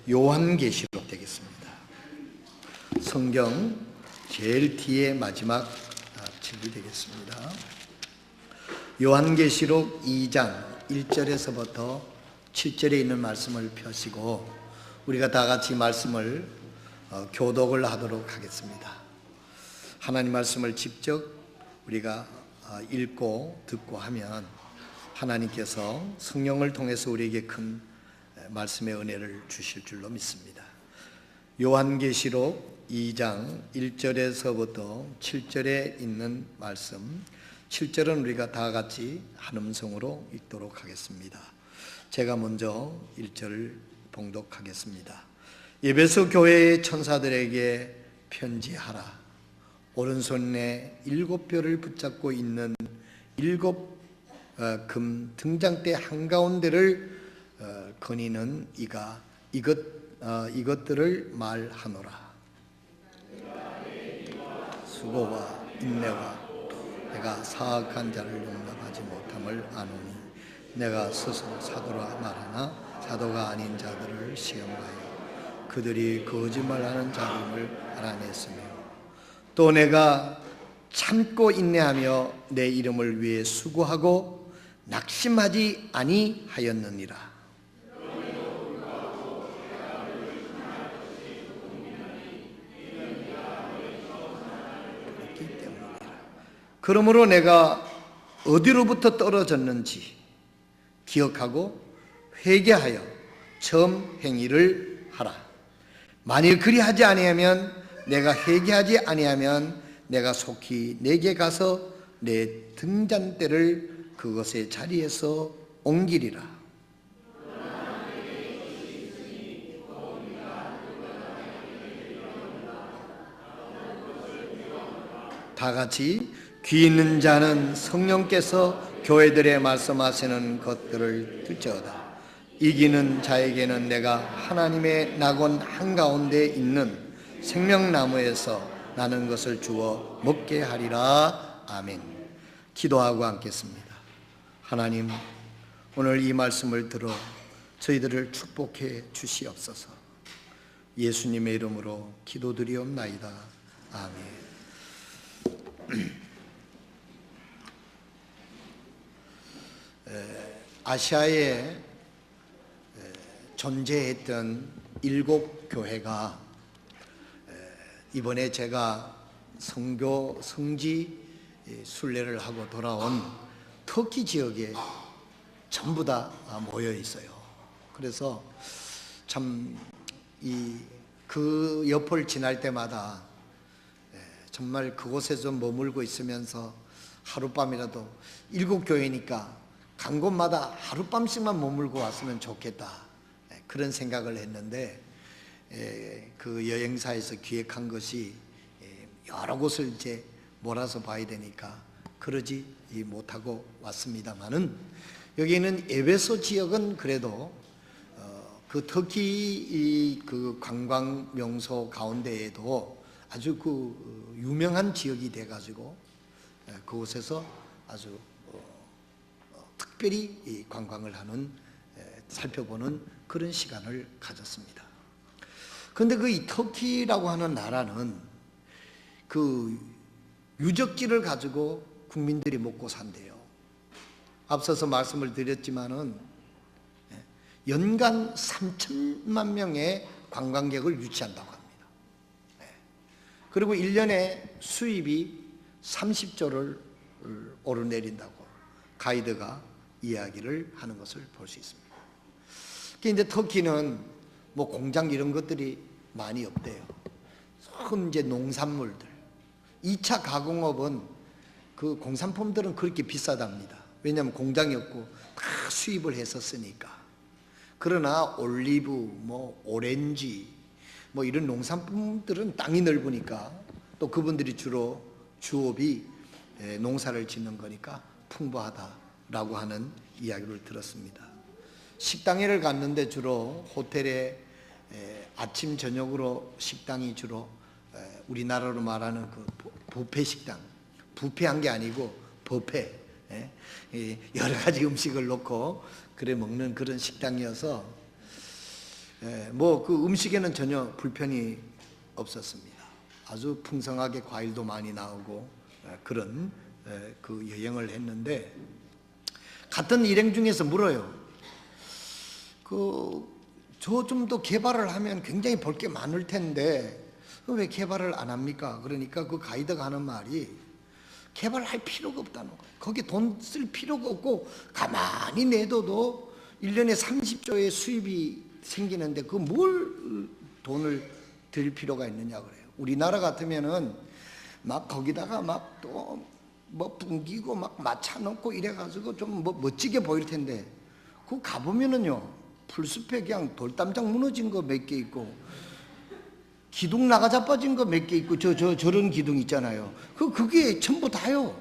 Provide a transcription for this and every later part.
요한계시록 되겠습니다. 성경 제일 뒤에 마지막 책이 되겠습니다. 요한계시록 2장 1절에서부터 7절에 있는 말씀을 펴시고 우리가 다 같이 말씀을 교독을 하도록 하겠습니다. 하나님 말씀을 직접 우리가 읽고 듣고 하면 하나님께서 성령을 통해서 우리에게 큰 말씀의 은혜를 주실 줄로 믿습니다. 요한계시록 2장 1절에서부터 7절에 있는 말씀, 7절은 우리가 다 같이 한 음성으로 읽도록 하겠습니다. 제가 먼저 1절을 봉독하겠습니다. 에베소 교회의 천사들에게 편지하라. 오른손에 7뼈를 붙잡고 있는 7금 등장대 한가운데를 거니는 이가 이것들을 말하노라. 수고와 인내와 내가 사악한 자를 용납하지 못함을 아노니 내가 스스로 사도라 말하나 사도가 아닌 자들을 시험하여 그들이 거짓말하는 자임을 알아냈으며 또 내가 참고 인내하며 내 이름을 위해 수고하고 낙심하지 아니하였느니라. 그러므로 내가 어디로부터 떨어졌는지 기억하고 회개하여 처음 행위를 하라. 만일 그리하지 아니하면 내가 회개하지 아니하면 내가 속히 내게 가서 내 등잔대를 그것의 자리에서 옮기리라. 다 같이 귀 있는 자는 성령께서 교회들에 말씀하시는 것들을 들지어다. 이기는 자에게는 내가 하나님의 낙원 한가운데 있는 생명나무에서 나는 것을 주어 먹게 하리라. 아멘. 기도하고 앉겠습니다. 하나님, 오늘 이 말씀을 들어 저희들을 축복해 주시옵소서. 예수님의 이름으로 기도드리옵나이다. 아멘. 아시아에 존재했던 7교회가 이번에 제가 성지 순례를 하고 돌아온 터키 지역에 전부 다 모여 있어요. 그래서 참 그 옆을 지날 때마다 정말 그곳에 좀 머물고 있으면서 하룻밤이라도 7교회니까 간 곳마다 하룻밤씩만 머물고 왔으면 좋겠다, 그런 생각을 했는데 그 여행사에서 기획한 것이 여러 곳을 이제 몰아서 봐야 되니까 그러지 못하고 왔습니다만은 여기는 에베소 지역은 그래도 그 터키 그 관광 명소 가운데에도 아주 그 유명한 지역이 돼가지고 그곳에서 아주 특별히 관광을 하는, 살펴보는 그런 시간을 가졌습니다. 그런데 그 이 터키라고 하는 나라는 그 유적지를 가지고 국민들이 먹고 산대요. 앞서서 말씀을 드렸지만은 연간 3천만 명의 관광객을 유치한다고 합니다. 그리고 1년에 수입이 30조를 오르내린다고 가이드가 이야기를 하는 것을 볼 수 있습니다. 그런데 터키는 뭐 공장 이런 것들이 많이 없대요. 이제 농산물들, 2차 가공업은 그 공산품들은 그렇게 비싸답니다. 왜냐하면 공장이 없고 다 수입을 했었으니까. 그러나 올리브, 뭐 오렌지, 뭐 이런 농산품들은 땅이 넓으니까 또 그분들이 주로 주업이 농사를 짓는 거니까 풍부하다라고 하는 이야기를 들었습니다. 식당에를 갔는데 주로 호텔에 아침 저녁으로 식당이 주로 우리나라로 말하는 그 뷔페 식당, 뷔페한 게 아니고 뷔페, 여러 가지 음식을 놓고 그래 먹는 그런 식당이어서 뭐 그 음식에는 전혀 불편이 없었습니다. 아주 풍성하게 과일도 많이 나오고 그런 그 여행을 했는데, 같은 일행 중에서 물어요. 저 좀 더 개발을 하면 굉장히 볼 게 많을 텐데 왜 개발을 안 합니까? 그러니까 그 가이드가 하는 말이, 개발할 필요가 없다는 거예요. 거기 돈 쓸 필요가 없고 가만히 내둬도 1년에 30조의 수입이 생기는데 그 뭘 돈을 들 필요가 있느냐 그래요. 우리나라 같으면은 막 거기다가 막 또 뭐 붕기고 막 마차 넣고 이래가지고 좀 뭐 멋지게 보일 텐데, 그거 가보면은요 풀숲에 그냥 돌담장 무너진 거 몇 개 있고 기둥 나가 자빠진 거 몇 개 있고 저런 기둥 있잖아요. 그게 전부 다요.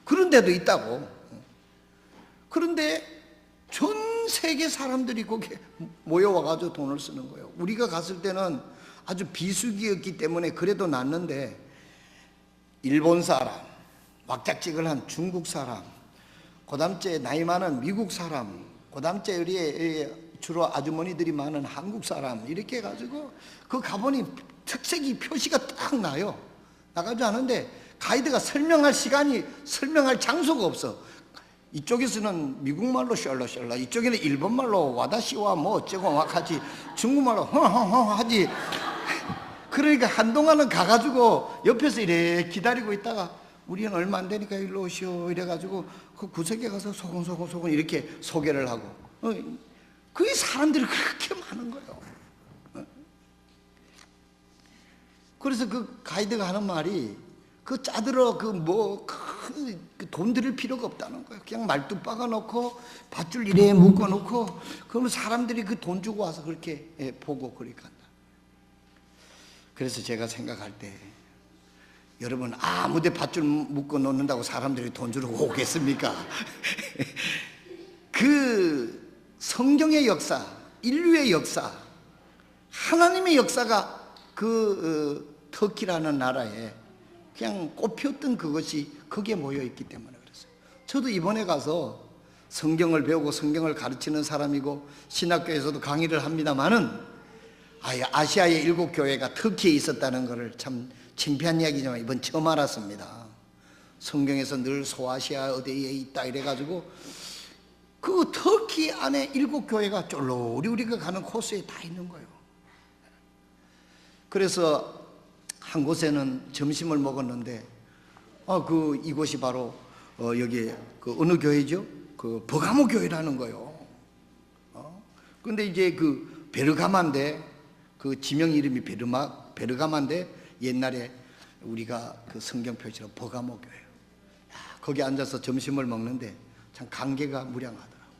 그런 데도 있다고. 그런데 전 세계 사람들이 거기에 모여와가지고 돈을 쓰는 거예요. 우리가 갔을 때는 아주 비수기였기 때문에 그래도 낫는데, 일본 사람, 왁작지근한 중국 사람, 그다음째 나이 많은 미국 사람, 그다음째 우리 주로 아주머니들이 많은 한국 사람, 이렇게 해가지고 그 가보니 특색이 표시가 딱 나요. 나가지 않은데 가이드가 설명할 장소가 없어. 이쪽에서는 미국말로 셜라셜라, 이쪽에는 일본말로 와다시와 뭐 어쩌고 막 하지, 중국말로 허허허 하지. 그러니까 한동안은 가가지고 옆에서 이래 기다리고 있다가, 우리는 얼마 안 되니까 일로 오시오 이래가지고 그 구석에 가서 소곤소곤 이렇게 소개를 하고, 그 사람들이 그렇게 많은 거예요. 그래서 그 가이드가 하는 말이, 그 짜들어 돈 들일 필요가 없다는 거예요. 그냥 말뚝 박아 놓고 밧줄 이래 묶어 놓고, 그러면 사람들이 그 돈 주고 와서 그렇게 보고 그렇게 한다. 그래서 제가 생각할 때, 여러분 아무데 밧줄 묶어 놓는다고 사람들이 돈 주려고 오겠습니까? 그 성경의 역사, 인류의 역사, 하나님의 역사가 터키라는 나라에 그냥 꽃피웠던 그것이 거기에 모여있기 때문에 그랬어요. 저도 이번에 가서 성경을 배우고 성경을 가르치는 사람이고 신학교에서도 강의를 합니다마는, 아시아의 7교회가 터키에 있었다는 것을 참 창피한 이야기지만 이번 처음 알았습니다. 성경에서 늘 소아시아 어디에 있다 이래가지고 그 터키 안에 7교회가 쫄로리 우리가 가는 코스에 다 있는 거예요. 그래서 한 곳에는 점심을 먹었는데, 이곳이 바로 여기 어느 교회죠? 버가모 교회라는 거예요. 근데 이제 베르가마인데, 지명 이름이 베르가마인데 옛날에 우리가 성경 표시로 버가모 교회. 거기 앉아서 점심을 먹는데 참 관계가 무량하더라고요.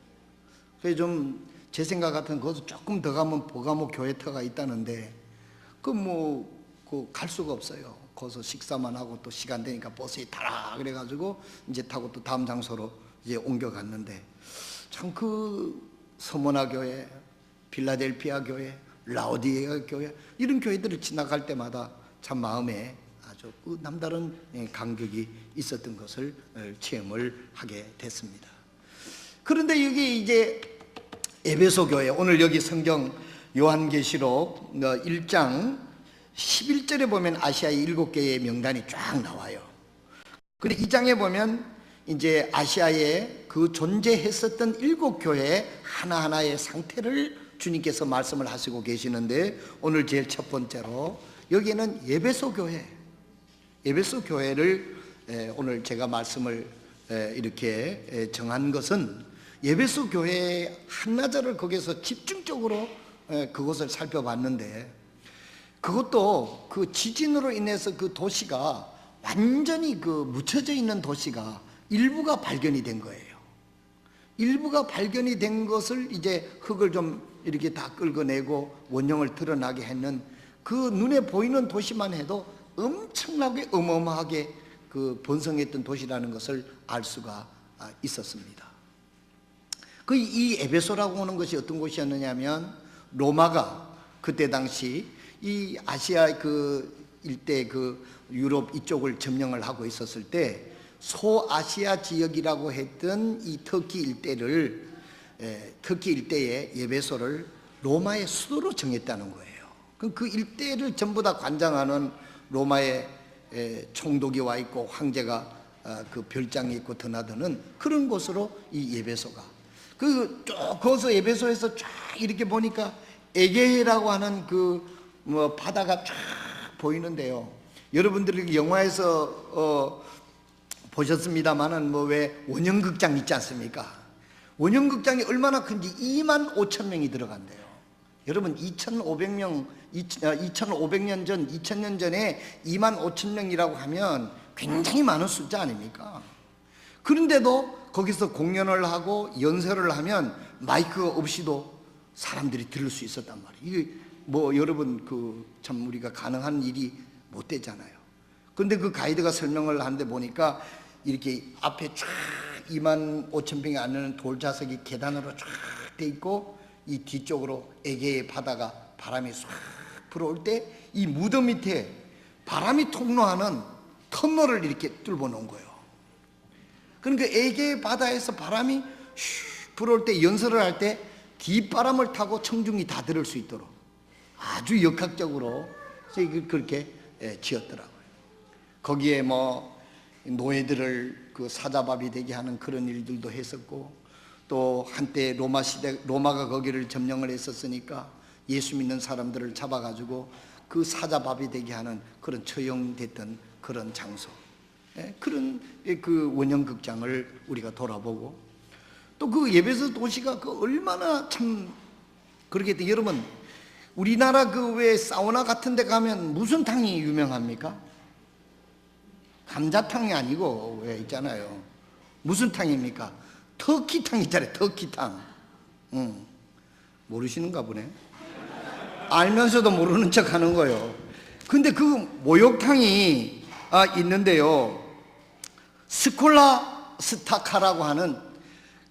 그래서 좀 제 생각 같은 거기서 조금 더 가면 버가모 교회터가 있다는데, 갈 수가 없어요. 거기서 식사만 하고 또 시간 되니까 버스에 타라 그래가지고 이제 타고 또 다음 장소로 이제 옮겨갔는데, 참 서머나 교회, 필라델피아 교회, 라오디게아 교회, 이런 교회들을 지나갈 때마다 참 마음에 아주 남다른 감격이 있었던 것을 체험을 하게 됐습니다. 그런데 여기 이제 에베소 교회, 오늘 여기 성경 요한계시록 1장 11절에 보면 아시아의 7개의 명단이 쫙 나와요. 근데 이 장에 보면 이제 아시아에 존재했었던 7교회 하나하나의 상태를 주님께서 말씀을 하시고 계시는데, 오늘 제일 첫 번째로 여기에는 에베소 교회를 오늘 제가 말씀을 이렇게 정한 것은, 에베소 교회의 한나절을 거기서 집중적으로 그것을 살펴봤는데, 그것도 지진으로 인해서 도시가 완전히 묻혀져 있는 도시가 일부가 발견이 된 거예요. 일부가 발견이 된 것을 이제 흙을 좀 이렇게 다 긁어내고 원형을 드러나게 했는, 눈에 보이는 도시만 해도 엄청나게 어마어마하게 번성했던 도시라는 것을 알 수가 있었습니다. 이 에베소라고 하는 것이 어떤 곳이었느냐면, 로마가 그때 당시 이 아시아 일대 유럽 이쪽을 점령을 하고 있었을 때, 소아시아 지역이라고 했던 이 터키 일대에 에베소를 로마의 수도로 정했다는 거예요. 그럼 그 일대를 전부 다 관장하는 로마의 총독이 와 있고 황제가 그 별장이 있고 드나드는 그런 곳으로 이 에베소가, 그 쭉 거기서 에베소에서 쫙 이렇게 보니까 에게라고 하는 그 뭐 바다가 쫙 보이는데요. 여러분들이 영화에서 보셨습니다만은 뭐 왜 원형극장 있지 않습니까? 원형극장이 얼마나 큰지 2만 5천 명이 들어간대요. 여러분 2,500명, 2,500년 전, 2,000년 전에 2만 5천 명이라고 하면 굉장히 많은 숫자 아닙니까? 그런데도 거기서 공연을 하고 연설을 하면 마이크가 없이도 사람들이 들을 수 있었단 말이에요. 이게 뭐 여러분 참 우리가 가능한 일이 못 되잖아요. 근데 그 가이드가 설명을 하는데 보니까 이렇게 앞에 쫙 2만 5천 명이 앉는 돌좌석이 계단으로 쫙 돼 있고 이 뒤쪽으로 에게의 바다가 바람이 싹 불어올 때 이 무덤 밑에 바람이 통로하는 터널을 이렇게 뚫어 놓은 거예요. 그러니까 에게의 바다에서 바람이 슉 불어올 때 연설을 할 때 뒷바람을 타고 청중이 다 들을 수 있도록 아주 역학적으로 그렇게 지었더라고요. 거기에 뭐 노예들을 그 사자밥이 되게 하는 그런 일들도 했었고, 또 한때 로마가 거기를 점령을 했었으니까 예수 믿는 사람들을 잡아가지고 그 사자밥이 되게 하는 그런 처형됐던 그런 장소, 그런 그 원형극장을 우리가 돌아보고, 또 그 에베소 도시가 그 얼마나 참 그렇게 돼. 여러분 우리나라 그 왜 사우나 같은 데 가면 무슨 탕이 유명합니까? 감자탕이 아니고 왜 있잖아요. 무슨 탕입니까? 터키탕 있잖아요. 터키탕. 모르시는가 보네. 알면서도 모르는 척 하는 거예요. 근데 그 목욕탕이 있는데요. 스콜라 스타카라고 하는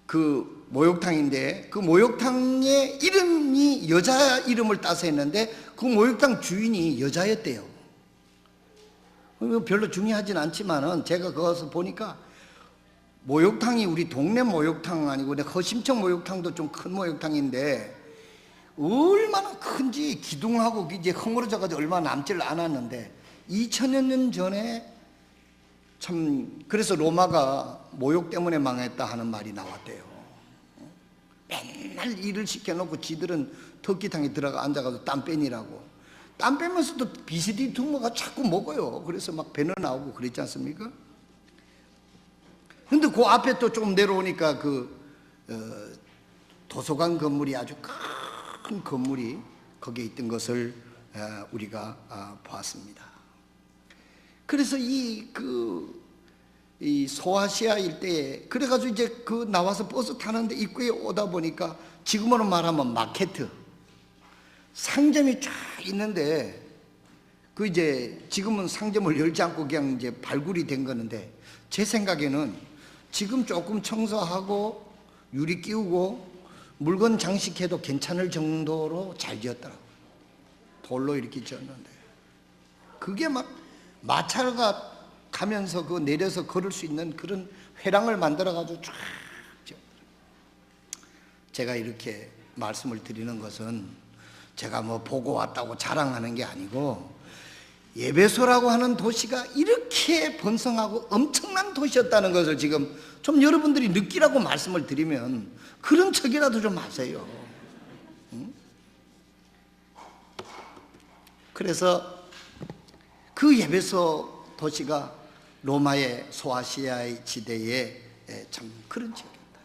그 목욕탕인데, 그 목욕탕의 이름이 여자 이름을 따서 했는데 그 목욕탕 주인이 여자였대요. 별로 중요하진 않지만은 제가 거기서 보니까 목욕탕이 우리 동네 목욕탕 아니고 허심청 목욕탕도 좀 큰 목욕탕인데 얼마나 큰지 기둥하고 이제 허물어져가지고 얼마 남질 않았는데 2000여 년 전에 참, 그래서 로마가 모욕 때문에 망했다 하는 말이 나왔대요. 맨날 일을 시켜놓고 지들은 터키탕에 들어가 앉아가지고 땀 빼니라고. 땀 빼면서도 비스디 tum어가 자꾸 먹어요. 그래서 막 배는 나오고 그랬지 않습니까? 근데 그 앞에 또 좀 내려오니까 도서관 건물이 아주 큰 건물이 거기에 있던 것을 우리가 보았습니다. 그래서 이 소아시아 일대에, 그래가지고 이제 나와서 버스 타는데 입구에 오다 보니까 지금으로 말하면 마케트, 상점이 쫙 있는데 이제 지금은 상점을 열지 않고 그냥 이제 발굴이 된 거는데, 제 생각에는 지금 조금 청소하고 유리 끼우고 물건 장식해도 괜찮을 정도로 잘 지었더라고요. 돌로 이렇게 지었는데 그게 막 마차가 가면서 내려서 걸을 수 있는 그런 회랑을 만들어가지고 쫙 지었더라고요. 제가 이렇게 말씀을 드리는 것은 제가 뭐 보고 왔다고 자랑하는 게 아니고, 에베소라고 하는 도시가 이렇게 번성하고 엄청난 도시였다는 것을 지금 좀 여러분들이 느끼라고 말씀을 드리면 그런 척이라도 좀 하세요. 그래서 그 에베소 도시가 로마의 소아시아의 지대에 참 그런 지역이다.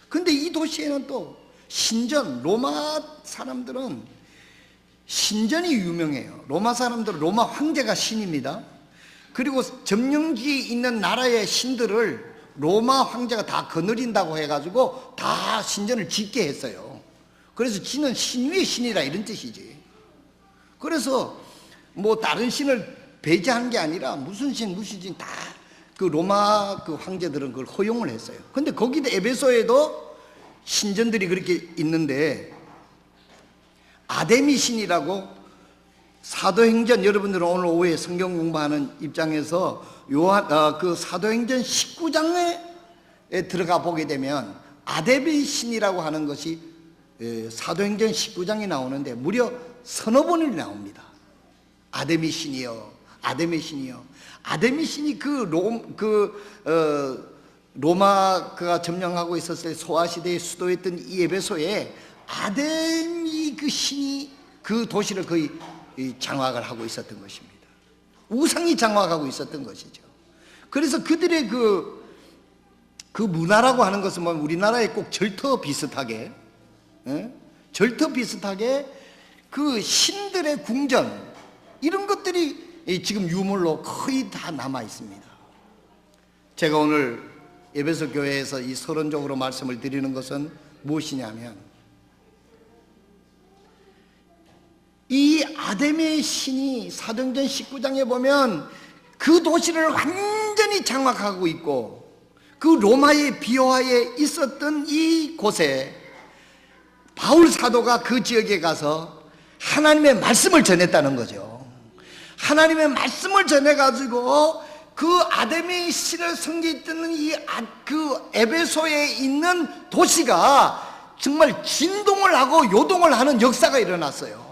근데 이 도시에는 또 신전, 로마 사람들은 신전이 유명해요. 로마 사람들은 로마 황제가 신입니다. 그리고 점령지에 있는 나라의 신들을 로마 황제가 다 거느린다고 해가지고 다 신전을 짓게 했어요. 그래서 지는 신 위의 신이라 이런 뜻이지. 그래서 뭐 다른 신을 배제한 게 아니라 무슨 신 다 로마 황제들은 그걸 허용을 했어요. 근데 거기도 에베소에도 신전들이 그렇게 있는데, 아데미 신이라고 사도행전, 여러분들은 오늘 오후에 성경 공부하는 입장에서 사도행전 19장에 들어가 보게 되면 아데미 신이라고 하는 것이 사도행전 19장에 나오는데 무려 서너 번이 나옵니다. 아데미 신이여, 아데미 신이여. 아데미 신이 로마가 점령하고 있었을 때 소아시대의 수도였던 이 에베소에 아데미 그 신이 그 도시를 거의 장악을 하고 있었던 것입니다. 우상이 장악하고 있었던 것이죠. 그래서 그들의 그 문화라고 하는 것은 뭐 우리나라에 꼭 절터 비슷하게, 절터 비슷하게 그 신들의 궁전 이런 것들이 지금 유물로 거의 다 남아 있습니다. 제가 오늘 에베소 교회에서 이 서론적으로 말씀을 드리는 것은 무엇이냐면, 이 아데미의 신이 사도행전 19장에 보면 그 도시를 완전히 장악하고 있고, 그 로마의 비호하에 있었던 이 곳에 바울 사도가 그 지역에 가서 하나님의 말씀을 전했다는 거죠. 하나님의 말씀을 전해가지고 그 아데미 신을 섬기던 그 에베소에 있는 도시가 정말 진동을 하고 요동을 하는 역사가 일어났어요.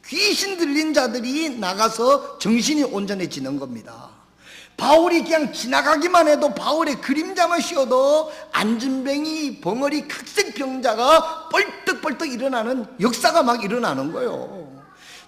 귀신 들린 자들이 나가서 정신이 온전해지는 겁니다. 바울이 그냥 지나가기만 해도 바울의 그림자만 씌워도 안진뱅이, 벙어리, 각색병자가 뻘떡뻘떡 일어나는 역사가 막 일어나는 거예요.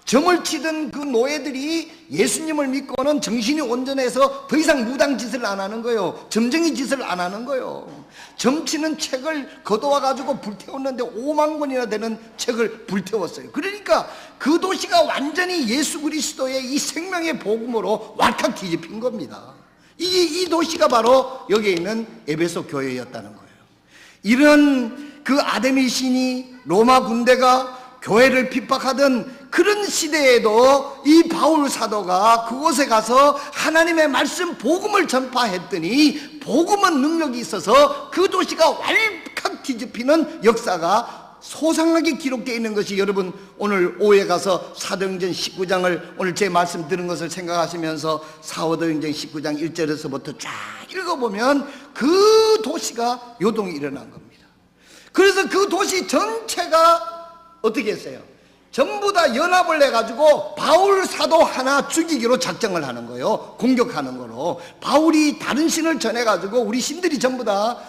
점을 치던 그 노예들이 예수님을 믿고는 정신이 온전해서 더 이상 무당짓을 안 하는 거예요. 점쟁이 짓을 안 하는 거예요. 점치는 책을 걷어와가지고 불태웠는데 5만 권이나 되는 책을 불태웠어요. 그러니까 그 도시가 완전히 예수 그리스도의 이 생명의 복음으로 왈칵 뒤집힌 겁니다. 이 도시가 바로 여기에 있는 에베소 교회였다는 거예요. 이런 그 아데미 신이 로마 군대가 교회를 핍박하던 그런 시대에도 이 바울 사도가 그곳에 가서 하나님의 말씀 복음을 전파했더니 복음은 능력이 있어서 그 도시가 왈칵 뒤집히는 역사가 소상하게 기록되어 있는 것이, 여러분 오늘 오후에 가서 사도행전 19장을 오늘 제 말씀 들은 것을 생각하시면서 사도행전 19장 1절에서부터 쫙 읽어보면 그 도시가 요동이 일어난 겁니다. 그래서 그 도시 전체가 어떻게 했어요? 전부 다 연합을 해가지고 바울 사도 하나 죽이기로 작정을 하는 거예요. 공격하는 거로. 바울이 다른 신을 전해가지고 우리 신들이 전부 다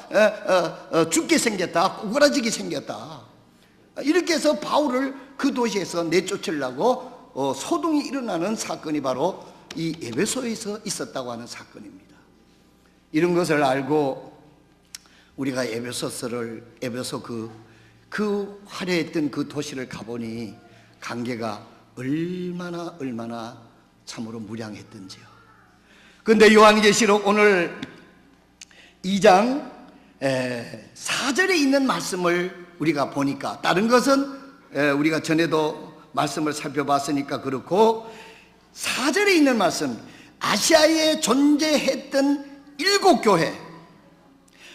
죽게 생겼다, 구부라지게 생겼다, 이렇게 해서 바울을 그 도시에서 내쫓으려고 소동이 일어나는 사건이 바로 이 에베소에서 있었다고 하는 사건입니다. 이런 것을 알고 우리가 에베소 그 화려했던 그 도시를 가보니 관계가 얼마나 참으로 무량했던지요. 그런데 요한계시록 오늘 2장 4절에 있는 말씀을 우리가 보니까, 다른 것은 우리가 전에도 말씀을 살펴봤으니까 그렇고, 4절에 있는 말씀, 아시아에 존재했던 7교회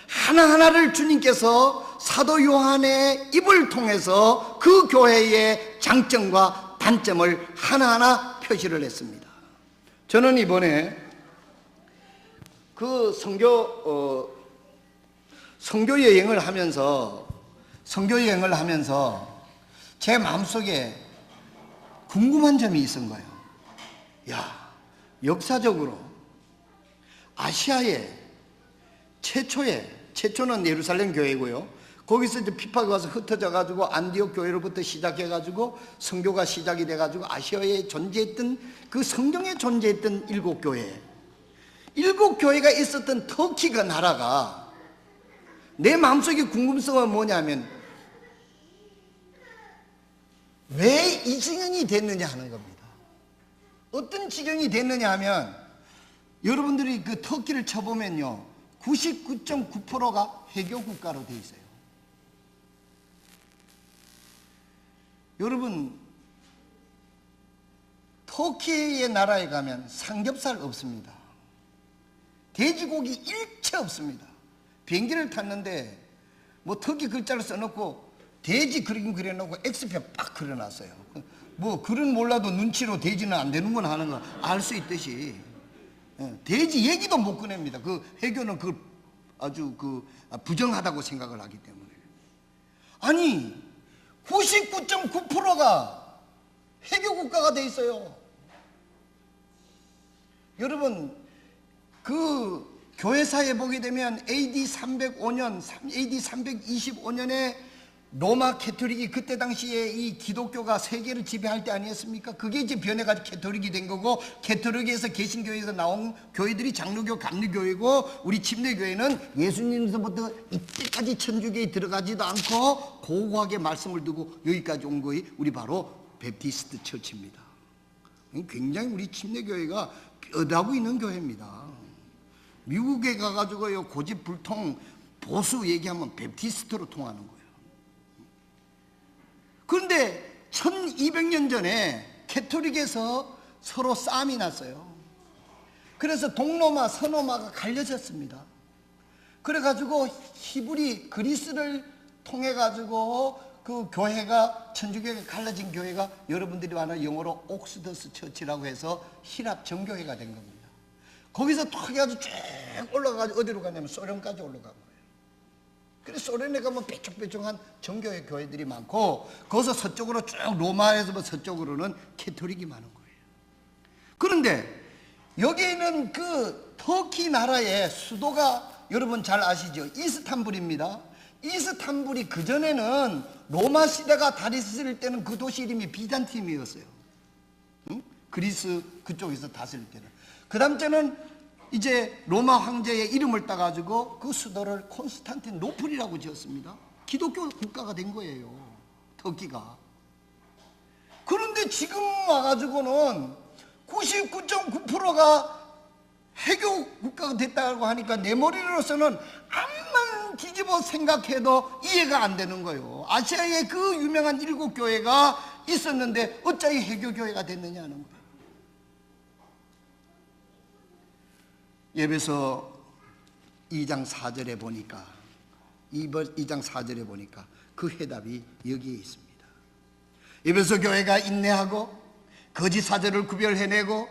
하나하나를 주님께서 사도 요한의 입을 통해서 그 교회의 장점과 단점을 하나하나 표시를 했습니다. 저는 이번에 그 선교 여행을 하면서 제 마음속에 궁금한 점이 있은 거예요. 야, 역사적으로 아시아의 최초는 예루살렘 교회고요. 거기서 이제 핍박이 와서 흩어져 가지고 안디옥 교회로부터 시작해 가지고 선교가 시작이 돼 가지고 아시아에 존재했던 그 성경에 존재했던 7교회가 있었던 터키 그 나라가, 내 마음속에 궁금성은 뭐냐면 왜 이 지경이 됐느냐 하는 겁니다. 어떤 지경이 됐느냐 하면, 여러분들이 그 터키를 쳐보면요 99.9%가 회교 국가로 돼 있어요. 여러분, 터키의 나라에 가면 삼겹살 없습니다. 돼지고기 일체 없습니다. 비행기를 탔는데 뭐 터키 글자를 써놓고 돼지 그림 그려놓고 X표 빡 그려놨어요. 뭐 글은 몰라도 눈치로 돼지는 안 되는구나 하는 거 알 수 있듯이 돼지 얘기도 못 꺼냅니다. 그 회교는 그 아주 부정하다고 생각을 하기 때문에. 아니, 99.9%가 해교 국가가 돼 있어요. 여러분, 그 교회사에 보게 되면 AD 305년, AD 325년에 로마 캐토릭이 그때 당시에 이 기독교가 세계를 지배할 때 아니었습니까? 그게 이제 변해가지고 캐토릭이 된 거고, 캐토릭에서 개신교회에서 나온 교회들이 장로교, 감리교회고, 우리 침례교회는 예수님서부터 이때까지 천주교에 들어가지도 않고 고고하게 말씀을 두고 여기까지 온 거에 우리 바로 베프티스트 처치입니다. 굉장히 우리 침례교회가 뼈다구 있는 교회입니다. 미국에 가가지고요, 고집불통 보수 얘기하면 베프티스트로 통하는 거예요. 그런데 1200년 전에 캐토릭에서 서로 싸움이 났어요. 그래서 동로마, 서로마가 갈려졌습니다. 그래가지고 히브리 그리스를 통해 가지고 그 교회가, 천주교회가 갈라진 교회가 여러분들이 아는 영어로 옥스더스 처치라고 해서 히랍 정교회가 된 겁니다. 거기서 탁 해가지고 쭉 올라가가지고 어디로 가냐면 소련까지 올라간 거예요. 그래서 소련에 가면 뾰족뾰족한 정교회 교회들이 많고, 거기서 서쪽으로 쭉 로마에서 서쪽으로는 캐토릭이 많은 거예요. 그런데 여기는 그 터키 나라의 수도가 여러분 잘 아시죠? 이스탄불입니다. 이스탄불이 그전에는 로마 시대가 다스릴 때는 그 도시 이름이 비잔팀이었어요. 응? 그리스 그쪽에서 다스릴 때는. 그 다음 때는 이제 로마 황제의 이름을 따가지고 그 수도를 콘스탄티노플이라고 지었습니다. 기독교 국가가 된 거예요, 터키가. 그런데 지금 와가지고는 99.9%가 해교 국가가 됐다고 하니까 내 머리로서는 암만 뒤집어 생각해도 이해가 안 되는 거예요. 아시아에 그 유명한 7교회가 있었는데 어찌 해교교회가 됐느냐는 거예요. 에베소 2장 4절에 보니까, 2장 4절에 보니까 그 해답이 여기에 있습니다. 에베소 교회가 인내하고 거짓 사절을 구별해내고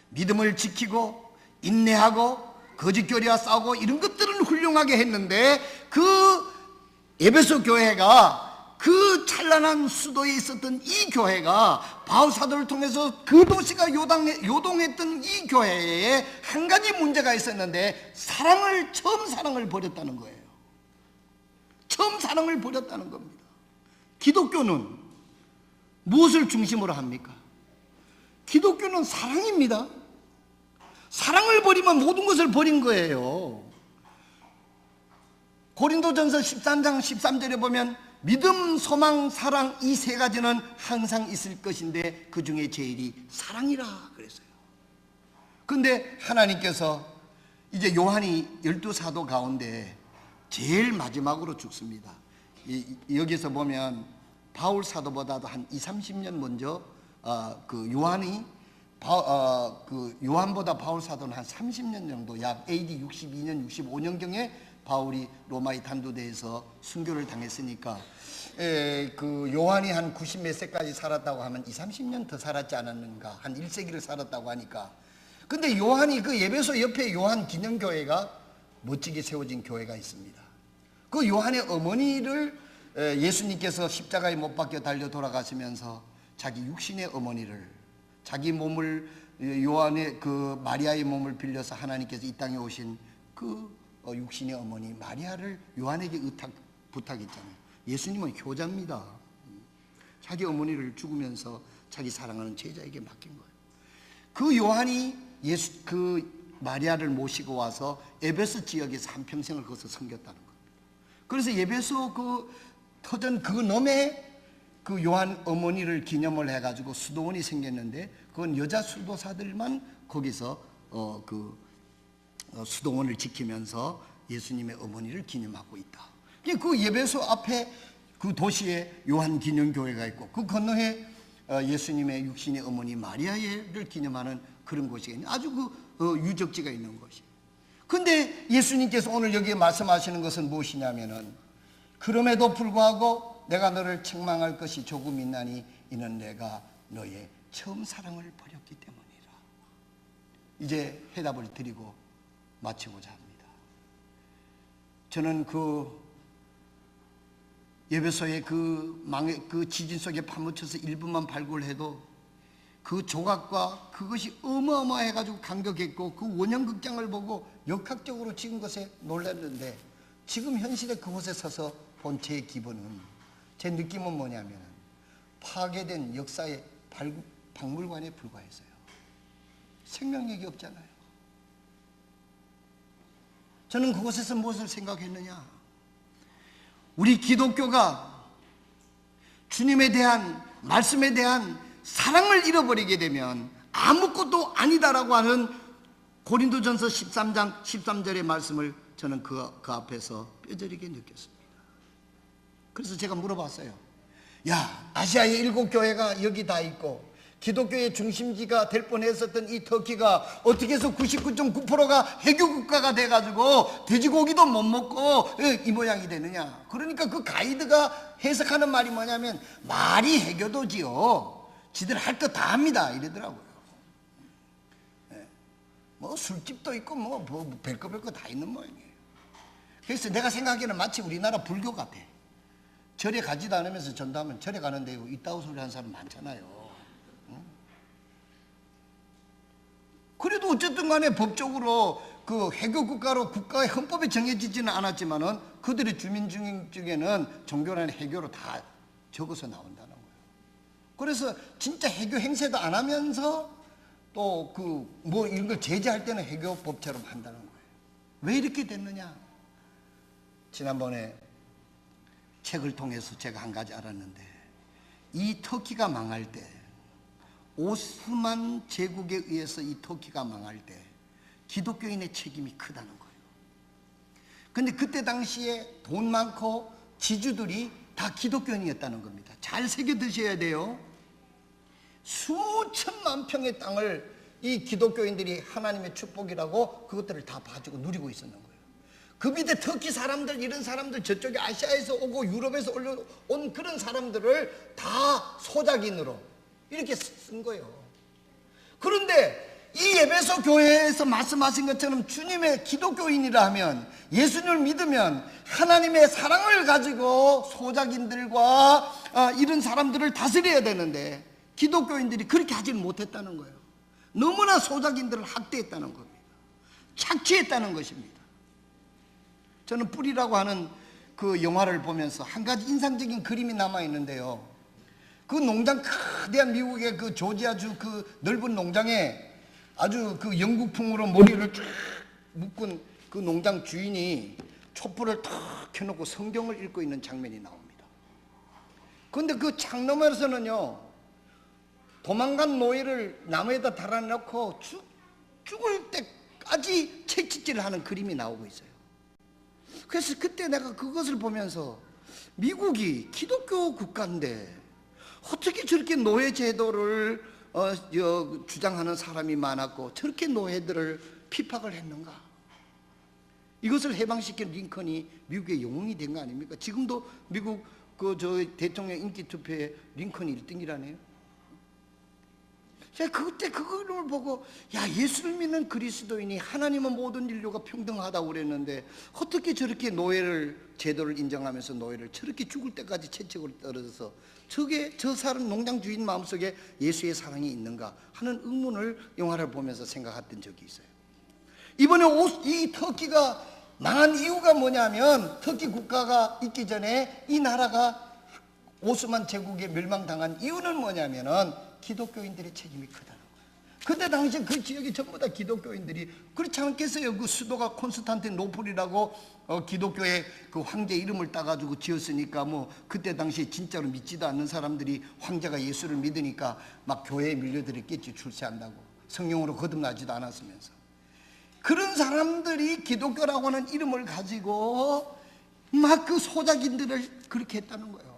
믿음을 지키고 인내하고 거짓 교리와 싸우고 이런 것들은 훌륭하게 했는데, 그 에베소 교회가 그 찬란한 수도에 있었던 이 교회가 바울 사도를 통해서 그 도시가 요동했던 이 교회에 한 가지 문제가 있었는데, 처음 사랑을 버렸다는 거예요. 처음 사랑을 버렸다는 겁니다. 기독교는 무엇을 중심으로 합니까? 기독교는 사랑입니다. 사랑을 버리면 모든 것을 버린 거예요. 고린도전서 13장 13절에 보면 믿음, 소망, 사랑 이 세 가지는 항상 있을 것인데 그 중에 제일이 사랑이라 그랬어요. 그런데 하나님께서 이제 요한이 12사도 가운데 제일 마지막으로 죽습니다. 여기서 보면 바울 사도보다도 한 20-30년 먼저 그 요한보다 바울 사도는 한 30년 정도, 약 AD 62년, 65년경에 바울이 로마의 단두대에서 순교를 당했으니까, 그 요한이 한 90몇 세까지 살았다고 하면 20-30년 더 살았지 않았는가, 한 1세기를 살았다고 하니까. 근데 요한이 그 에베소 옆에 요한 기념교회가 멋지게 세워진 교회가 있습니다. 그 요한의 어머니를 예수님께서 십자가에 못 박혀 달려 돌아가시면서 자기 육신의 어머니를, 자기 몸을, 요한의 그 마리아의 몸을 빌려서 하나님께서 이 땅에 오신 그 육신의 어머니 마리아를 요한에게 부탁했잖아요. 예수님은 효자입니다. 자기 어머니를 죽으면서 자기 사랑하는 제자에게 맡긴 거예요. 그 요한이 그 마리아를 모시고 와서 에베소 지역에서 한평생을 거기서 섬겼다는 겁니다. 그래서 에베소 그 터전 그 넘에 그 요한 어머니를 기념을 해가지고 수도원이 생겼는데, 그건 여자 수도사들만 거기서 수도원을 지키면서 예수님의 어머니를 기념하고 있다. 그 에베소 앞에 그 도시에 요한 기념교회가 있고, 그 건너에 예수님의 육신의 어머니 마리아를 기념하는 그런 곳이 아주 그 유적지가 있는 곳이에요. 그런데 예수님께서 오늘 여기에 말씀하시는 것은 무엇이냐면은, 그럼에도 불구하고 내가 너를 책망할 것이 조금 있나니 이는 내가 너의 처음 사랑을 버렸기 때문이라. 이제 해답을 드리고 마치고자 합니다. 저는 그 예배소에 그 지진 속에 파묻혀서 일부만 발굴해도 그 조각과 그것이 어마어마해가지고 감격했고, 그 원형극장을 보고 역학적으로 찍은 것에 놀랐는데, 지금 현실에 그곳에 서서 본 제 기분은, 제 느낌은 뭐냐면 파괴된 역사의 박물관에 불과했어요. 생명력이 없잖아요. 저는 그곳에서 무엇을 생각했느냐, 우리 기독교가 주님에 대한, 말씀에 대한 사랑을 잃어버리게 되면 아무것도 아니다라고 하는 고린도전서 13장 13절의 말씀을 저는 그 앞에서 뼈저리게 느꼈습니다. 그래서 제가 물어봤어요. 야, 아시아의 7교회가 여기 다 있고 기독교의 중심지가 될 뻔했었던 이 터키가 어떻게 해서 99.9%가 해교국가가 돼가지고 돼지고기도 못 먹고 이 모양이 되느냐. 그러니까 그 가이드가 해석하는 말이 뭐냐면, 말이 해교도지요, 지들 할 거 다 합니다, 이러더라고요. 뭐 술집도 있고 뭐 별거 다 있는 모양이에요. 그래서 내가 생각하기에는 마치 우리나라 불교 같아. 절에 가지도 않으면서 전도하면 절에 가는데 이따구 소리 하는 사람 많잖아요. 그래도 어쨌든 간에 법적으로 그 해교 국가로 국가의 헌법에 정해지지는 않았지만은 그들의 주민 중에는 종교라는 해교로 다 적어서 나온다는 거예요. 그래서 진짜 해교 행세도 안 하면서 또 뭐 이런 걸 제재할 때는 해교법처럼 한다는 거예요. 왜 이렇게 됐느냐? 지난번에 책을 통해서 제가 한 가지 알았는데, 이 터키가 망할 때, 오스만 제국에 의해서 이 터키가 망할 때 기독교인의 책임이 크다는 거예요. 근데 그때 당시에 돈 많고 지주들이 다 기독교인이었다는 겁니다. 잘 새겨 드셔야 돼요. 수천만 평의 땅을 이 기독교인들이 하나님의 축복이라고 그것들을 다 봐주고 누리고 있었는 거예요. 그 밑에 터키 사람들, 이런 사람들, 저쪽에 아시아에서 오고 유럽에서 온 그런 사람들을 다 소작인으로 이렇게 쓴 거예요. 그런데 이 에베소 교회에서 말씀하신 것처럼 주님의 기독교인이라 하면, 예수님을 믿으면 하나님의 사랑을 가지고 소작인들과 이런 사람들을 다스려야 되는데 기독교인들이 그렇게 하지는 못했다는 거예요. 너무나 소작인들을 학대했다는 겁니다. 착취했다는 것입니다. 저는 뿔이라고 하는 그 영화를 보면서 한 가지 인상적인 그림이 남아있는데요. 그 농장, 거대한 미국의 그 조지아주 그 넓은 농장에 아주 그 영국풍으로 머리를 쫙 묶은 그 농장 주인이 촛불을 탁 켜놓고 성경을 읽고 있는 장면이 나옵니다. 그런데 그 창너머에서는요, 도망간 노예를 나무에다 달아놓고 죽을 때까지 채찍질을 하는 그림이 나오고 있어요. 그래서 그때 내가 그것을 보면서, 미국이 기독교 국가인데 어떻게 저렇게 노예 제도를 주장하는 사람이 많았고 저렇게 노예들을 핍박을 했는가? 이것을 해방시킨 링컨이 미국의 영웅이 된 거 아닙니까? 지금도 미국 대통령 인기 투표에 링컨이 1등이라네요. 제가 그때 그걸 보고, 야, 예수를 믿는 그리스도인이 하나님은 모든 인류가 평등하다고 그랬는데 어떻게 저렇게 제도를 인정하면서 노예를 저렇게 죽을 때까지 채찍으로 떨어져서 저 사람 농장 주인 마음속에 예수의 사랑이 있는가 하는 의문을 영화를 보면서 생각했던 적이 있어요. 이번에 이 터키가 망한 이유가 뭐냐면, 터키 국가가 있기 전에 이 나라가 오스만 제국에 멸망당한 이유는 뭐냐면은 기독교인들의 책임이 크다는 거예요. 그때 당시 그 지역이 전부 다 기독교인들이, 그렇지 않겠어요? 그 수도가 콘스탄티노플이라고 기독교의 그 황제 이름을 따가지고 지었으니까, 뭐 그때 당시에 진짜로 믿지도 않는 사람들이 황제가 예수를 믿으니까 막 교회에 밀려들었겠지, 출세한다고. 성령으로 거듭나지도 않았으면서. 그런 사람들이 기독교라고 하는 이름을 가지고 막 그 소작인들을 그렇게 했다는 거예요.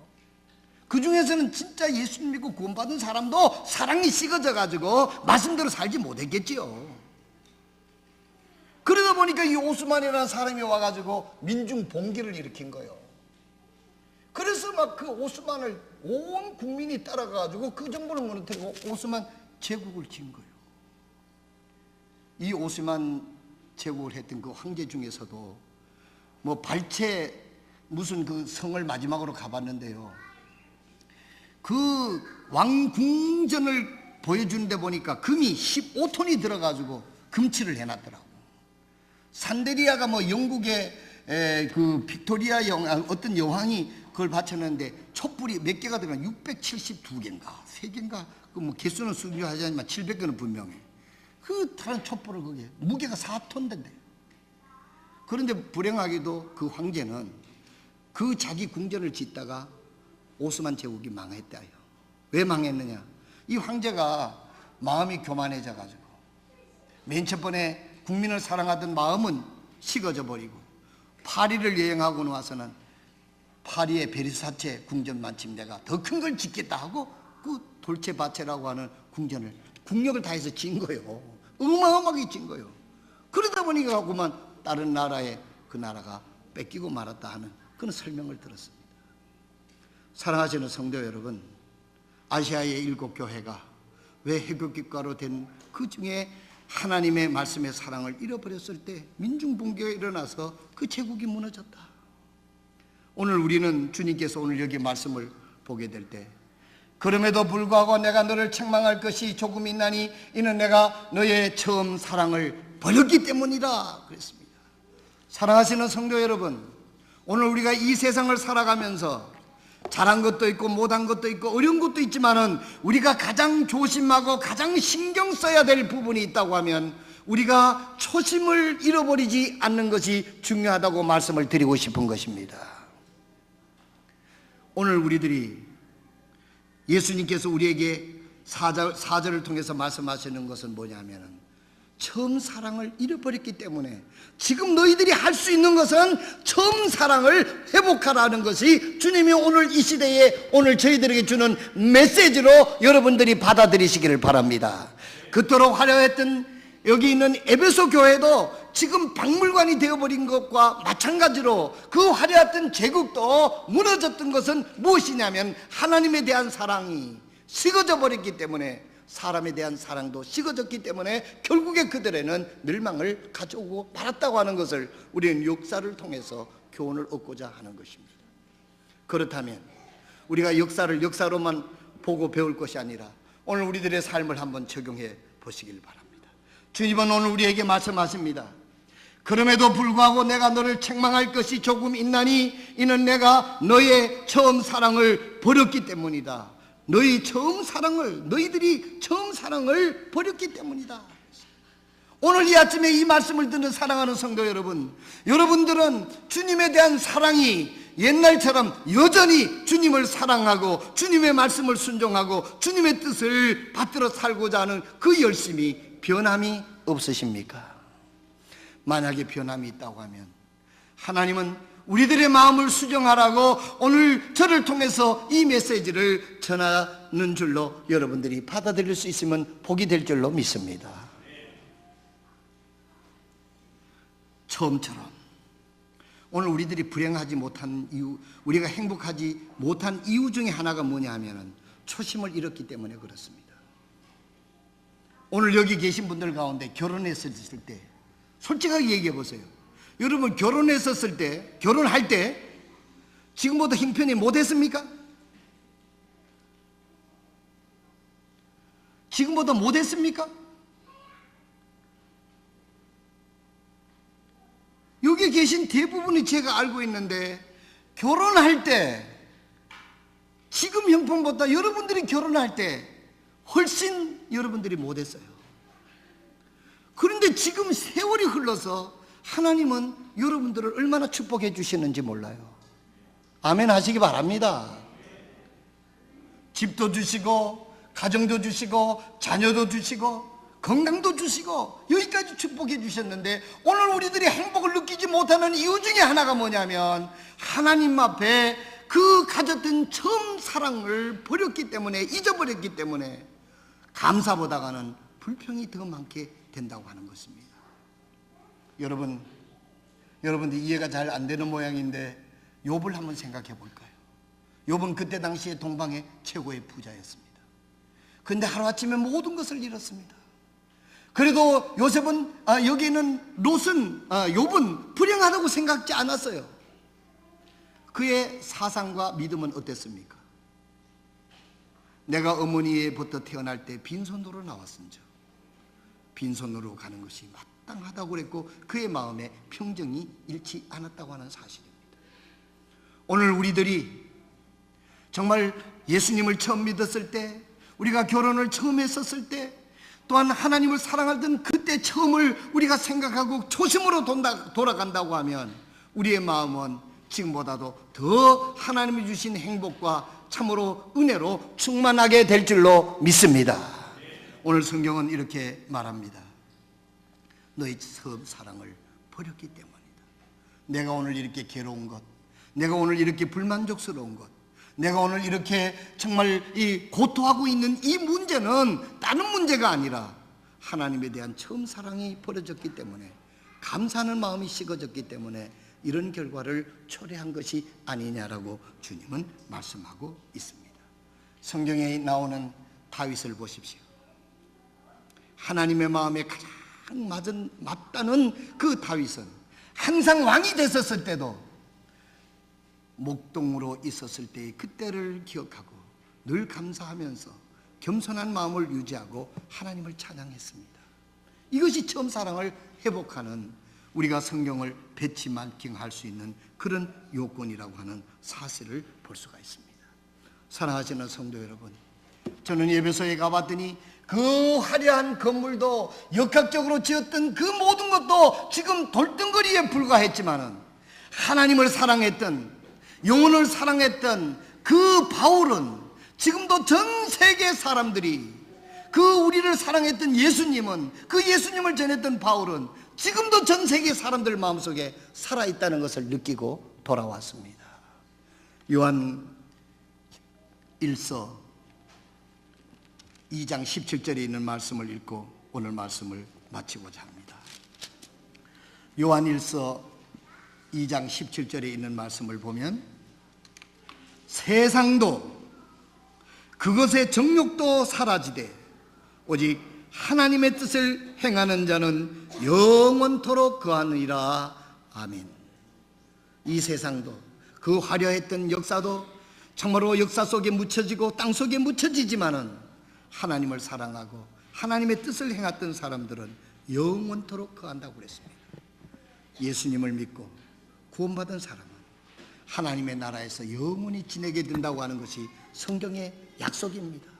그 중에서는 진짜 예수 믿고 구원받은 사람도 사랑이 식어져 가지고 말씀대로 살지 못했겠지요. 그러다 보니까 이 오스만이라는 사람이 와가지고 민중 봉기를 일으킨 거예요. 그래서 막 그 오스만을 온 국민이 따라가가지고 그 정부를 무너뜨리고 오스만 제국을 진 거예요. 이 오스만 제국을 했던 그 황제 중에서도 뭐 발체 무슨 그 성을 마지막으로 가봤는데요. 그 왕궁전을 보여주는데 보니까 금이 15톤이 들어가지고 금칠을 해놨더라고. 산데리아가 뭐 영국의 그 빅토리아 어떤 여왕이 그걸 바쳤는데 촛불이 몇 개가 들어가 672개인가 3개인가 그 뭐 개수는 순조하지 않지만 700개는 분명해. 그 다른 촛불을 거기에 무게가 4톤 된대요. 그런데 불행하게도 그 황제는 그 자기 궁전을 짓다가 오스만 제국이 망했다요. 왜 망했느냐? 이 황제가 마음이 교만해져 가지고 맨 첫 번에 국민을 사랑하던 마음은 식어져 버리고 파리를 여행하고 나와서는 파리의 베르사체 궁전 마침 내가 더 큰 걸 짓겠다 하고 그 돌체바체라고 하는 궁전을 국력을 다해서 진 거예요. 어마어마하게 진 거예요. 그러다 보니까 그만 다른 나라에 그 나라가 뺏기고 말았다 하는 그런 설명을 들었습니다. 사랑하시는 성도 여러분, 아시아의 7교회가 왜 해교국가로 된 그 중에 하나님의 말씀의 사랑을 잃어버렸을 때 민중분개가 일어나서 그 제국이 무너졌다. 오늘 우리는 주님께서 오늘 여기 말씀을 보게 될 때 그럼에도 불구하고 내가 너를 책망할 것이 조금 있나니 이는 내가 너의 처음 사랑을 버렸기 때문이라 그랬습니다. 사랑하시는 성도 여러분, 오늘 우리가 이 세상을 살아가면서 잘한 것도 있고 못한 것도 있고 어려운 것도 있지만은 우리가 가장 조심하고 가장 신경 써야 될 부분이 있다고 하면 우리가 초심을 잃어버리지 않는 것이 중요하다고 말씀을 드리고 싶은 것입니다. 오늘 우리들이 예수님께서 우리에게 사절을 통해서 말씀하시는 것은 뭐냐면은 처음 사랑을 잃어버렸기 때문에 지금 너희들이 할 수 있는 것은 처음 사랑을 회복하라는 것이 주님이 오늘 이 시대에 오늘 저희들에게 주는 메시지로 여러분들이 받아들이시기를 바랍니다. 그토록 화려했던 여기 있는 에베소 교회도 지금 박물관이 되어버린 것과 마찬가지로 그 화려했던 제국도 무너졌던 것은 무엇이냐면 하나님에 대한 사랑이 식어져 버렸기 때문에 사람에 대한 사랑도 식어졌기 때문에 결국에 그들에는 멸망을 가져오고 말았다고 하는 것을 우리는 역사를 통해서 교훈을 얻고자 하는 것입니다. 그렇다면 우리가 역사를 역사로만 보고 배울 것이 아니라 오늘 우리들의 삶을 한번 적용해 보시길 바랍니다. 주님은 오늘 우리에게 말씀하십니다. 그럼에도 불구하고 내가 너를 책망할 것이 조금 있나니 이는 내가 너의 처음 사랑을 버렸기 때문이다. 너희들이 처음 사랑을 버렸기 때문이다. 오늘 이 아침에 이 말씀을 듣는 사랑하는 성도 여러분, 여러분들은 주님에 대한 사랑이 옛날처럼 여전히 주님을 사랑하고 주님의 말씀을 순종하고 주님의 뜻을 받들어 살고자 하는 그 열심이 변함이 없으십니까? 만약에 변함이 있다고 하면 하나님은 우리들의 마음을 수정하라고 오늘 저를 통해서 이 메시지를 전하는 줄로 여러분들이 받아들일 수 있으면 복이 될 줄로 믿습니다. 처음처럼 오늘 우리들이 불행하지 못한 이유, 우리가 행복하지 못한 이유 중에 하나가 뭐냐 하면 초심을 잃었기 때문에 그렇습니다. 오늘 여기 계신 분들 가운데 결혼했을 때 솔직하게 얘기해 보세요. 여러분 결혼했었을 때, 결혼할 때 지금보다 형편이 못했습니까? 지금보다 못했습니까? 여기 계신 대부분이 제가 알고 있는데 결혼할 때 지금 형편보다 여러분들이 결혼할 때 훨씬 여러분들이 못했어요. 그런데 지금 세월이 흘러서 하나님은 여러분들을 얼마나 축복해 주시는지 몰라요. 아멘 하시기 바랍니다. 집도 주시고 가정도 주시고 자녀도 주시고 건강도 주시고 여기까지 축복해 주셨는데 오늘 우리들이 행복을 느끼지 못하는 이유 중에 하나가 뭐냐면 하나님 앞에 그 가졌던 처음 사랑을 버렸기 때문에, 잊어버렸기 때문에 감사보다가는 불평이 더 많게 된다고 하는 것입니다. 여러분들 이해가 잘 안 되는 모양인데 욥을 한번 생각해 볼까요? 욥은 그때 당시에 동방의 최고의 부자였습니다. 그런데 하루아침에 모든 것을 잃었습니다. 그래도 여기 있는 롯은 욥은 불행하다고 생각지 않았어요. 그의 사상과 믿음은 어땠습니까? 내가 어머니에부터 태어날 때 빈손으로 나왔은즉 빈손으로 가는 것이 마땅하다고 그랬고 그의 마음에 평정이 잃지 않았다고 하는 사실입니다. 오늘 우리들이 정말 예수님을 처음 믿었을 때, 우리가 결혼을 처음 했었을 때, 또한 하나님을 사랑하던 그때 처음을 우리가 생각하고 초심으로 돌아간다고 하면 우리의 마음은 지금보다도 더 하나님이 주신 행복과 참으로 은혜로 충만하게 될 줄로 믿습니다. 오늘 성경은 이렇게 말합니다. 너희 처음 사랑을 버렸기 때문이다. 내가 오늘 이렇게 괴로운 것, 내가 오늘 이렇게 불만족스러운 것, 내가 오늘 이렇게 정말 이 고통하고 있는 이 문제는 다른 문제가 아니라 하나님에 대한 처음 사랑이 버려졌기 때문에, 감사하는 마음이 식어졌기 때문에 이런 결과를 초래한 것이 아니냐라고 주님은 말씀하고 있습니다. 성경에 나오는 다윗을 보십시오. 하나님의 마음에 가장 맞다는 그 다윗은 항상 왕이 됐었을 때도 목동으로 있었을 때의 그때를 기억하고 늘 감사하면서 겸손한 마음을 유지하고 하나님을 찬양했습니다. 이것이 처음 사랑을 회복하는, 우리가 성경을 배치만킹할 수 있는 그런 요건이라고 하는 사실을 볼 수가 있습니다. 사랑하시는 성도 여러분, 저는 에베소에 가봤더니 그 화려한 건물도, 역학적으로 지었던 그 모든 것도 지금 돌덩거리에 불과했지만은 하나님을 사랑했던, 영혼을 사랑했던 그 바울은 지금도 전 세계 사람들이, 그 우리를 사랑했던 예수님은, 그 예수님을 전했던 바울은 지금도 전 세계 사람들 마음속에 살아있다는 것을 느끼고 돌아왔습니다. 요한 1서 2장 17절에 있는 말씀을 읽고 오늘 말씀을 마치고자 합니다. 요한 1서 2장 17절에 있는 말씀을 보면, 세상도 그것의 정욕도 사라지되 오직 하나님의 뜻을 행하는 자는 영원토록 거하느니라. 아멘. 이 세상도, 그 화려했던 역사도 참으로 역사 속에 묻혀지고 땅 속에 묻혀지지만은 하나님을 사랑하고 하나님의 뜻을 행했던 사람들은 영원토록 거한다고 그랬습니다. 예수님을 믿고 구원받은 사람은 하나님의 나라에서 영원히 지내게 된다고 하는 것이 성경의 약속입니다.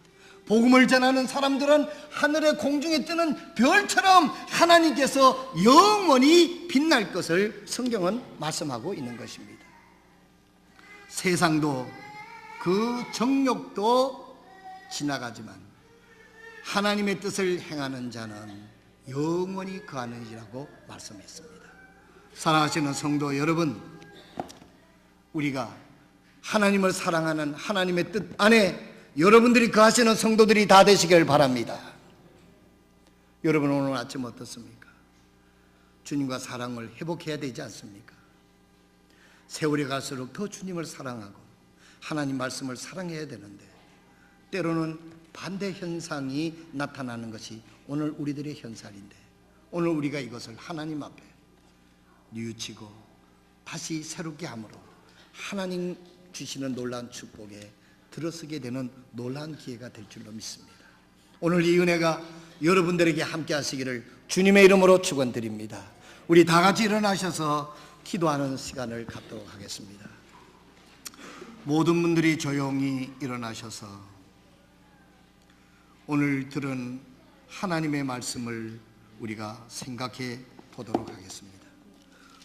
복음을 전하는 사람들은 하늘의 공중에 뜨는 별처럼 하나님께서 영원히 빛날 것을 성경은 말씀하고 있는 것입니다. 세상도 그 정욕도 지나가지만 하나님의 뜻을 행하는 자는 영원히 거하느니라고 말씀했습니다. 사랑하시는 성도 여러분, 우리가 하나님을 사랑하는 하나님의 뜻 안에 여러분들이 거하시는 성도들이 다 되시길 바랍니다. 여러분 오늘 아침 어떻습니까? 주님과 사랑을 회복해야 되지 않습니까? 세월이 갈수록 더 주님을 사랑하고 하나님 말씀을 사랑해야 되는데 때로는 반대 현상이 나타나는 것이 오늘 우리들의 현상인데, 오늘 우리가 이것을 하나님 앞에 뉘우치고 다시 새롭게 함으로 하나님 주시는 놀라운 축복에 들어서게 되는 놀라운 기회가 될 줄로 믿습니다. 오늘 이 은혜가 여러분들에게 함께 하시기를 주님의 이름으로 축원드립니다. 우리 다 같이 일어나셔서 기도하는 시간을 갖도록 하겠습니다. 모든 분들이 조용히 일어나셔서 오늘 들은 하나님의 말씀을 우리가 생각해 보도록 하겠습니다.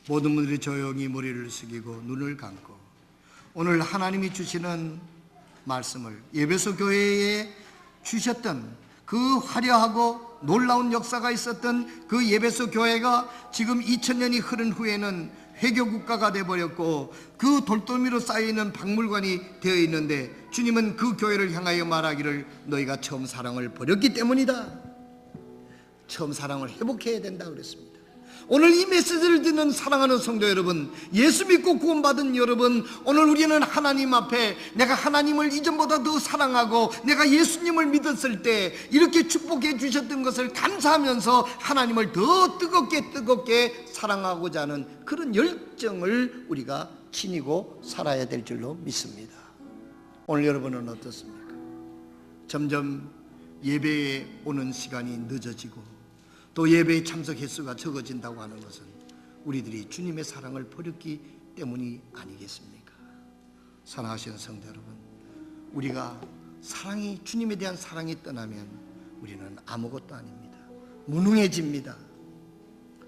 모든 분들이 조용히 머리를 숙이고 눈을 감고 오늘 하나님이 주시는 말씀을, 에베소 교회에 주셨던 그 화려하고 놀라운 역사가 있었던 그 에베소 교회가 지금 2000년이 흐른 후에는 회교 국가가 되어버렸고 그 돌더미로 쌓여있는 박물관이 되어 있는데, 주님은 그 교회를 향하여 말하기를 너희가 처음 사랑을 버렸기 때문이다. 처음 사랑을 회복해야 된다 그랬습니다. 오늘 이 메시지를 듣는 사랑하는 성도 여러분, 예수 믿고 구원받은 여러분, 오늘 우리는 하나님 앞에 내가 하나님을 이전보다 더 사랑하고 내가 예수님을 믿었을 때 이렇게 축복해 주셨던 것을 감사하면서 하나님을 더 뜨겁게 사랑하고자 하는 그런 열정을 우리가 지니고 살아야 될 줄로 믿습니다. 오늘 여러분은 어떻습니까? 점점 예배에 오는 시간이 늦어지고 또 예배에 참석 횟수가 적어진다고 하는 것은 우리들이 주님의 사랑을 버렸기 때문이 아니겠습니까? 사랑하시는 성도 여러분, 우리가 주님에 대한 사랑이 떠나면 우리는 아무것도 아닙니다. 무능해집니다.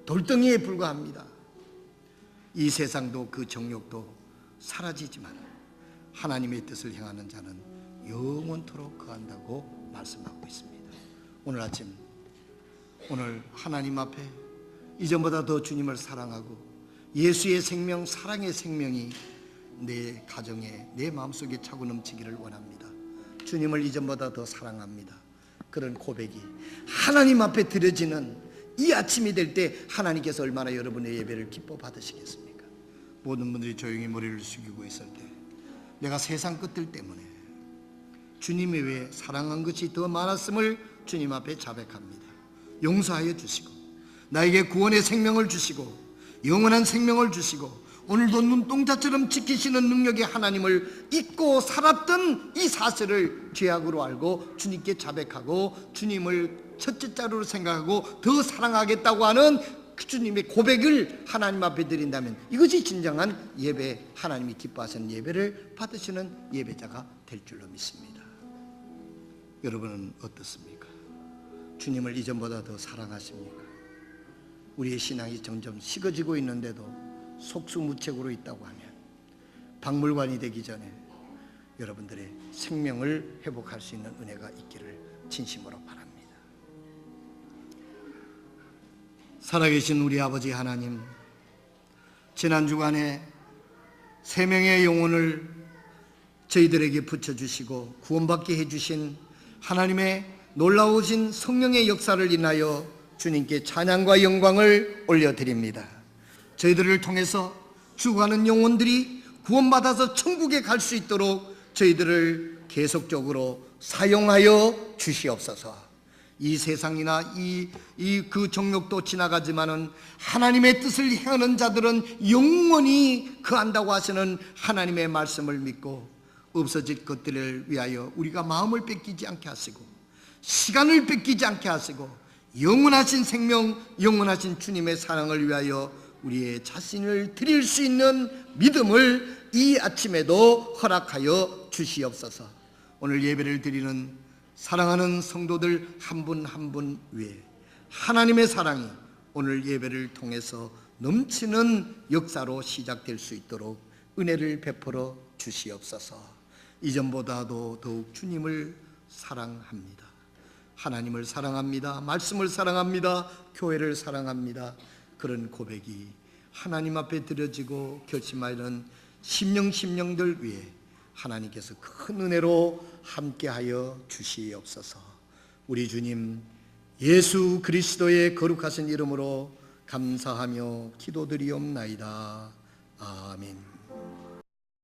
돌덩이에 불과합니다. 이 세상도 그 정욕도 사라지지만 하나님의 뜻을 행하는 자는 영원토록 거한다고 말씀하고 있습니다. 오늘 아침, 오늘 하나님 앞에 이전보다 더 주님을 사랑하고 예수의 생명, 사랑의 생명이 내 가정에, 내 마음속에 차고 넘치기를 원합니다. 주님을 이전보다 더 사랑합니다. 그런 고백이 하나님 앞에 드려지는 이 아침이 될 때 하나님께서 얼마나 여러분의 예배를 기뻐 받으시겠습니까? 모든 분들이 조용히 머리를 숙이고 있을 때 내가 세상 것들 때문에 주님 외에 사랑한 것이 더 많았음을 주님 앞에 자백합니다. 용서하여 주시고 나에게 구원의 생명을 주시고 영원한 생명을 주시고 오늘도 눈동자처럼 지키시는 능력의 하나님을 잊고 살았던 이 사실을 죄악으로 알고 주님께 자백하고 주님을 첫째 자루로 생각하고 더 사랑하겠다고 하는 그 주님의 고백을 하나님 앞에 드린다면 이것이 진정한 예배, 하나님이 기뻐하시는 예배를 받으시는 예배자가 될 줄로 믿습니다. 여러분은 어떻습니까? 주님을 이전보다 더 사랑하십니까? 우리의 신앙이 점점 식어지고 있는데도 속수무책으로 있다고 하면 박물관이 되기 전에 여러분들의 생명을 회복할 수 있는 은혜가 있기를 진심으로 바랍니다. 살아계신 우리 아버지 하나님, 지난 주간에 세 명의 영혼을 저희들에게 붙여주시고 구원받게 해주신 하나님의 놀라우신 성령의 역사를 인하여 주님께 찬양과 영광을 올려드립니다. 저희들을 통해서 죽어가는 영혼들이 구원받아서 천국에 갈 수 있도록 저희들을 계속적으로 사용하여 주시옵소서. 이 세상이나 그 정욕도 지나가지만은 하나님의 뜻을 행하는 자들은 영원히 거한다고 하시는 하나님의 말씀을 믿고 없어질 것들을 위하여 우리가 마음을 뺏기지 않게 하시고 시간을 뺏기지 않게 하시고 영원하신 생명, 영원하신 주님의 사랑을 위하여 우리의 자신을 드릴 수 있는 믿음을 이 아침에도 허락하여 주시옵소서. 오늘 예배를 드리는 사랑하는 성도들 한 분 한 분 위에 하나님의 사랑이 오늘 예배를 통해서 넘치는 역사로 시작될 수 있도록 은혜를 베풀어 주시옵소서. 이전보다도 더욱 주님을 사랑합니다. 하나님을 사랑합니다. 말씀을 사랑합니다. 교회를 사랑합니다. 그런 고백이 하나님 앞에 드려지고 결심하는 심령들 위해 하나님께서 큰 은혜로 함께하여 주시옵소서. 우리 주님 예수 그리스도의 거룩하신 이름으로 감사하며 기도드리옵나이다. 아멘.